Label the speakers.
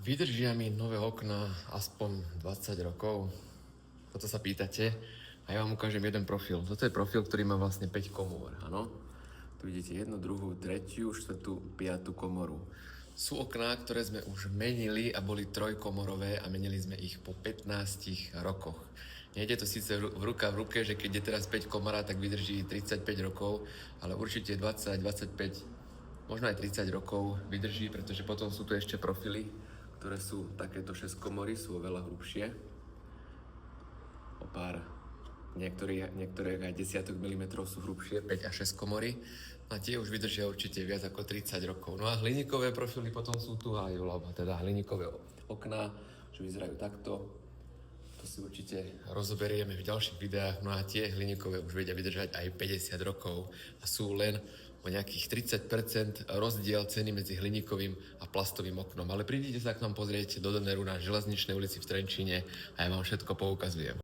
Speaker 1: Vydržia mi nové okná aspoň 20 rokov? Toto sa pýtate a ja vám ukážem jeden profil. Toto je profil, ktorý má vlastne 5 komôr, áno? Tu vidíte jednu, druhú, tretiu, štvrtú, piatú komoru. Sú okná, ktoré sme už menili a boli trojkomorové a menili sme ich po 15 rokoch. Nejde to síce v ruka v ruke, že keď je teraz 5 komora, tak vydrží 35 rokov, ale určite 20, 25, možno aj 30 rokov vydrží, pretože potom sú tu ešte profily, ktoré sú takéto 6 komory, sú oveľa hrubšie. O pár, niektoré aj desiatok milimetrov sú hrubšie, 5 a 6 komory. A tie už vydržia určite viac ako 30 rokov. No a hliníkové profily potom sú tu aj, teda hliníkové okná, že vyzerajú takto. To si určite rozoberieme v ďalších videách. No a tie hliníkové už vedia vydržať aj 50 rokov a sú len o nejakých 30% rozdiel ceny medzi hliníkovým a plastovým oknom. Ale prídite sa k nám pozrieť do Donneru na Železničnej ulici v Trenčíne a ja vám všetko poukazujem.